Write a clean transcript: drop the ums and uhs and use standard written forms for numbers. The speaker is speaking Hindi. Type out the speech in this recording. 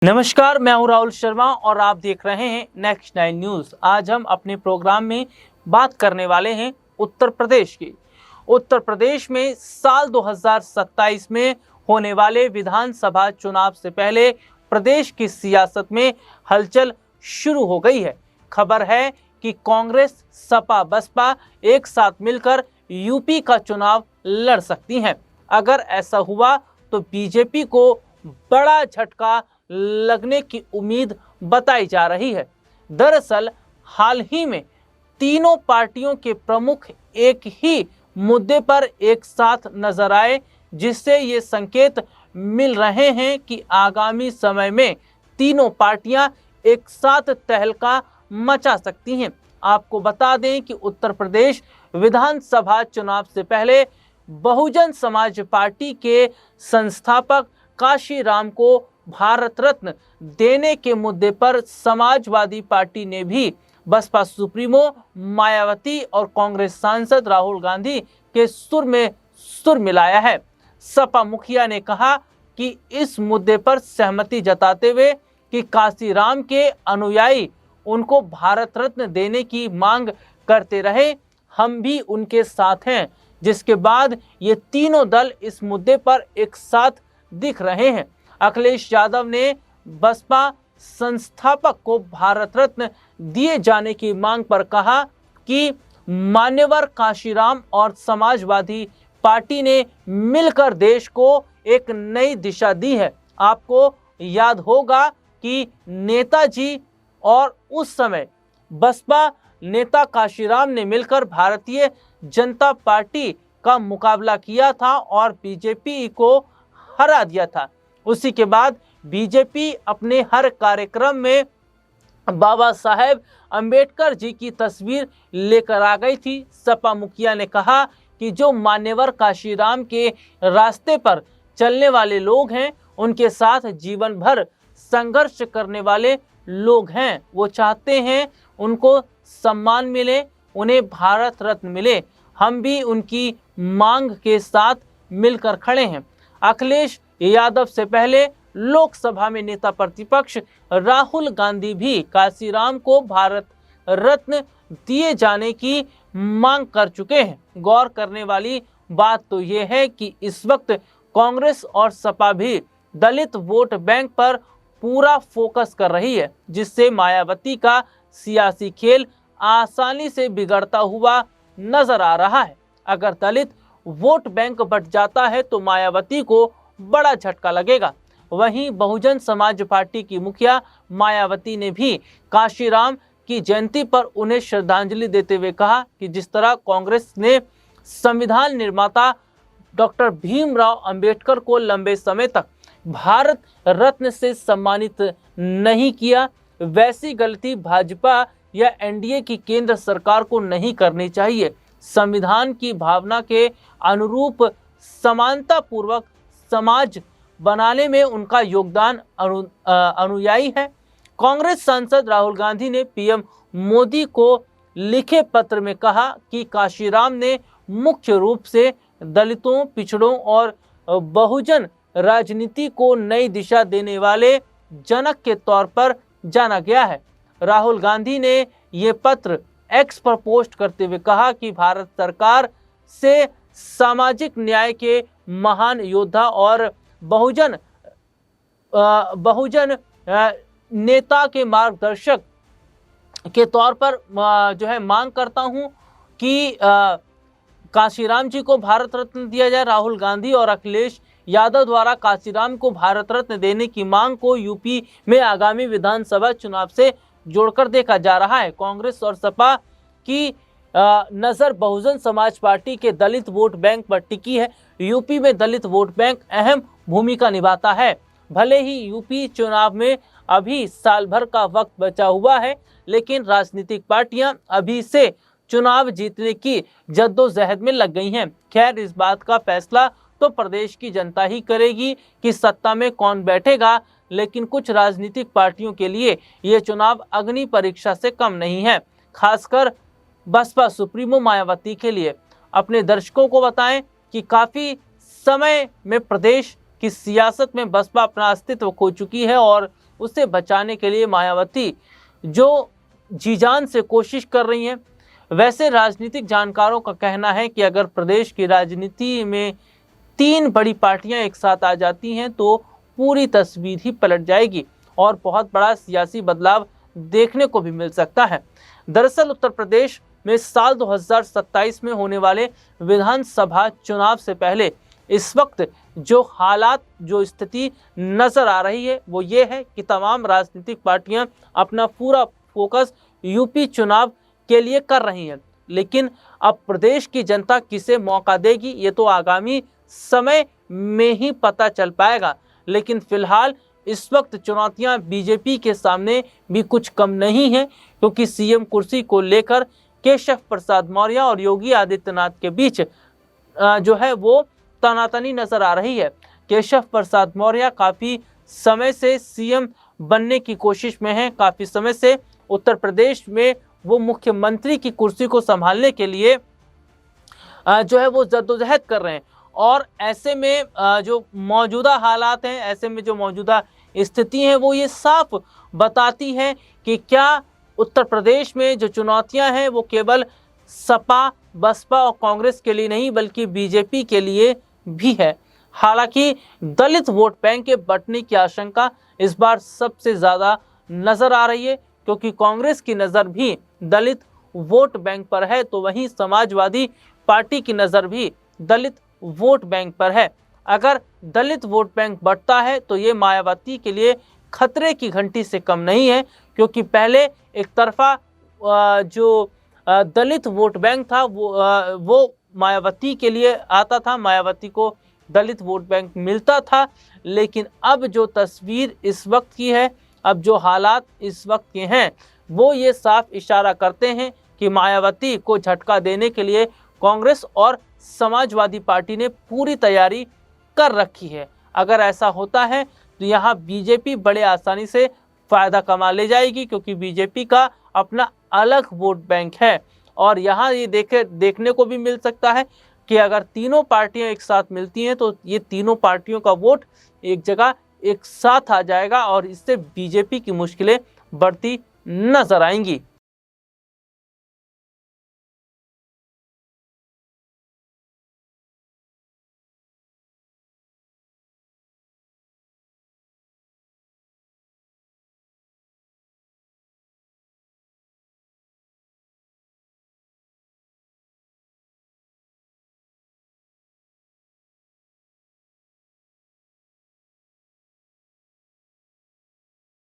नमस्कार, मैं हूं राहुल शर्मा और आप देख रहे हैं नेक्स्ट 9 न्यूज़। आज हम अपने प्रोग्राम में बात करने वाले हैं उत्तर प्रदेश की। उत्तर प्रदेश में साल 2027 में होने वाले विधानसभा चुनाव से पहले प्रदेश की सियासत में हलचल शुरू हो गई है। खबर है कि कांग्रेस, सपा, बसपा एक साथ मिलकर यूपी का चुनाव लड़ सकती हैं। अगर ऐसा हुआ तो बीजेपी को बड़ा झटका लगने की उम्मीद बताई जा रही है। दरअसल हाल ही में तीनों पार्टियों के प्रमुख एक ही मुद्दे पर एक साथ नजर आए, जिससे ये संकेत मिल रहे हैं कि आगामी समय में तीनों पार्टियां एक साथ तहलका मचा सकती हैं। आपको बता दें कि उत्तर प्रदेश विधानसभा चुनाव से पहले बहुजन समाज पार्टी के संस्थापक काशीराम को भारत रत्न देने के मुद्दे पर समाजवादी पार्टी ने भी बसपा सुप्रीमो मायावती और कांग्रेस सांसद राहुल गांधी के सुर में सुर मिलाया है। सपा मुखिया ने कहा कि इस मुद्दे पर सहमति जताते हुए कि काशीराम के अनुयायी उनको भारत रत्न देने की मांग करते रहे, हम भी उनके साथ हैं। जिसके बाद ये तीनों दल इस मुद्दे पर एक साथ दिख रहे हैं। अखिलेश यादव ने बसपा संस्थापक को भारत रत्न दिए जाने की मांग पर कहा कि मान्यवर काशीराम और समाजवादी पार्टी ने मिलकर देश को एक नई दिशा दी है। आपको याद होगा कि नेताजी और उस समय बसपा नेता काशीराम ने मिलकर भारतीय जनता पार्टी का मुकाबला किया था और बीजेपी को हरा दिया था। उसी के बाद बीजेपी अपने हर कार्यक्रम में बाबा साहेब अंबेडकर जी की तस्वीर लेकर आ गई थी। सपा मुखिया ने कहा कि जो मान्यवर काशीराम के रास्ते पर चलने वाले लोग हैं, उनके साथ जीवन भर संघर्ष करने वाले लोग हैं, वो चाहते हैं उनको सम्मान मिले, उन्हें भारत रत्न मिले। हम भी उनकी मांग के साथ मिलकर खड़े हैं। अखिलेश यादव से पहले लोकसभा में नेता प्रतिपक्ष राहुल गांधी भी काशीराम को भारत रत्न दिए जाने की मांग कर चुके हैं। गौर करने वाली बात तो यह है कि इस वक्त कांग्रेस और सपा भी दलित वोट बैंक पर पूरा फोकस कर रही है, जिससे मायावती का सियासी खेल आसानी से बिगड़ता हुआ नजर आ रहा है। अगर दलित वोट बैंक बट जाता है तो मायावती को बड़ा झटका लगेगा। वहीं बहुजन समाज पार्टी की मुखिया मायावती ने भी काशीराम की जयंती पर उन्हें श्रद्धांजलि देते हुए कहा कि जिस तरह कांग्रेस ने संविधान निर्माता डॉक्टर भीमराव अंबेडकर को लंबे समय तक भारत रत्न से सम्मानित नहीं किया, वैसी गलती भाजपा या एनडीए की केंद्र सरकार को नहीं करनी चाहिए। संविधान की भावना के अनुरूप समानता पूर्वक समाज बनाने में उनका योगदान अनुयायी है। कांग्रेस सांसद राहुल गांधी ने पीएम मोदी को लिखे पत्र में कहा कि काशीराम ने मुख्य रूप से दलितों, पिछड़ों और बहुजन राजनीति को नई दिशा देने वाले जनक के तौर पर जाना गया है। राहुल गांधी ने ये पत्र एक्स पर पोस्ट करते हुए कहा कि भारत सरकार से सामाजिक न्याय के महान योद्धा और बहुजन नेता के मार्गदर्शक के तौर पर मांग करता हूं कि काशीराम जी को भारत रत्न दिया जाए। राहुल गांधी और अखिलेश यादव द्वारा काशीराम को भारत रत्न देने की मांग को यूपी में आगामी विधानसभा चुनाव से जोड़कर देखा जा रहा है। कांग्रेस और सपा की नजर बहुजन समाज पार्टी के दलित वोट बैंक पर टिकी है। यूपी में दलित वोट बैंक अहम भूमिका निभाता है। भले ही यूपी चुनाव में अभी साल भर का वक्त बचा हुआ है, लेकिन राजनीतिक पार्टियां अभी से चुनाव जीतने की जद्दोजहद में लग गई हैं। खैर, इस बात का फैसला तो प्रदेश की जनता ही करेगी कि सत्ता में कौन बैठेगा, लेकिन कुछ राजनीतिक पार्टियों के लिए ये चुनाव अग्नि परीक्षा से कम नहीं है। खासकर बसपा सुप्रीमो मायावती के लिए। अपने दर्शकों को बताएं कि काफी समय में प्रदेश की सियासत में बसपा अपना अस्तित्व खो चुकी है और उसे बचाने के लिए मायावती जो जी जान से कोशिश कर रही हैं। वैसे राजनीतिक जानकारों का कहना है कि अगर प्रदेश की राजनीति में 3 बड़ी पार्टियां एक साथ आ जाती हैं तो पूरी तस्वीर ही पलट जाएगी और बहुत बड़ा सियासी बदलाव देखने को भी मिल सकता है। दरअसल उत्तर प्रदेश में साल 2027 में होने वाले विधानसभा चुनाव से पहले इस वक्त जो हालात, जो स्थिति नजर आ रही है वो ये है कि तमाम राजनीतिक पार्टियां अपना पूरा फोकस यूपी चुनाव के लिए कर रही हैं। लेकिन अब प्रदेश की जनता किसे मौका देगी ये तो आगामी समय में ही पता चल पाएगा। लेकिन फिलहाल इस वक्त चुनौतियां बीजेपी के सामने भी कुछ कम नहीं है, क्योंकि सीएम कुर्सी को लेकर केशव प्रसाद मौर्य और योगी आदित्यनाथ के बीच जो है वो तनातनी नजर आ रही है। केशव प्रसाद मौर्य काफी समय से सीएम बनने की कोशिश में हैं, काफी समय से उत्तर प्रदेश में वो मुख्यमंत्री की कुर्सी को संभालने के लिए जो है वो जद्दोजहद कर रहे हैं। और ऐसे में जो मौजूदा हालात हैं, ऐसे में जो मौजूदा स्थिति है वो ये साफ बताती है कि क्या उत्तर प्रदेश में जो चुनौतियां हैं वो केवल सपा, बसपा और कांग्रेस के लिए नहीं बल्कि बीजेपी के लिए भी है। हालांकि दलित वोट बैंक के बंटने की आशंका इस बार सबसे ज्यादा नजर आ रही है, क्योंकि कांग्रेस की नजर भी दलित वोट बैंक पर है, तो वहीं समाजवादी पार्टी की नजर भी दलित वोट बैंक पर है। अगर दलित वोट बैंक बढ़ता है तो ये मायावती के लिए खतरे की घंटी से कम नहीं है, क्योंकि पहले एक तरफा जो दलित वोट बैंक था वो मायावती के लिए आता था, मायावती को दलित वोट बैंक मिलता था। लेकिन अब जो तस्वीर इस वक्त की है, अब जो हालात इस वक्त के हैं वो ये साफ इशारा करते हैं कि मायावती को झटका देने के लिए कांग्रेस और समाजवादी पार्टी ने पूरी तैयारी कर रखी है। अगर ऐसा होता है तो यहाँ बीजेपी बड़े आसानी से फायदा कमा ले जाएगी, क्योंकि बीजेपी का अपना अलग वोट बैंक है। और यहाँ ये देखने को भी मिल सकता है कि अगर तीनों पार्टियां एक साथ मिलती हैं तो ये तीनों पार्टियों का वोट एक जगह एक साथ आ जाएगा और इससे बीजेपी की मुश्किलें बढ़ती नजर आएंगी।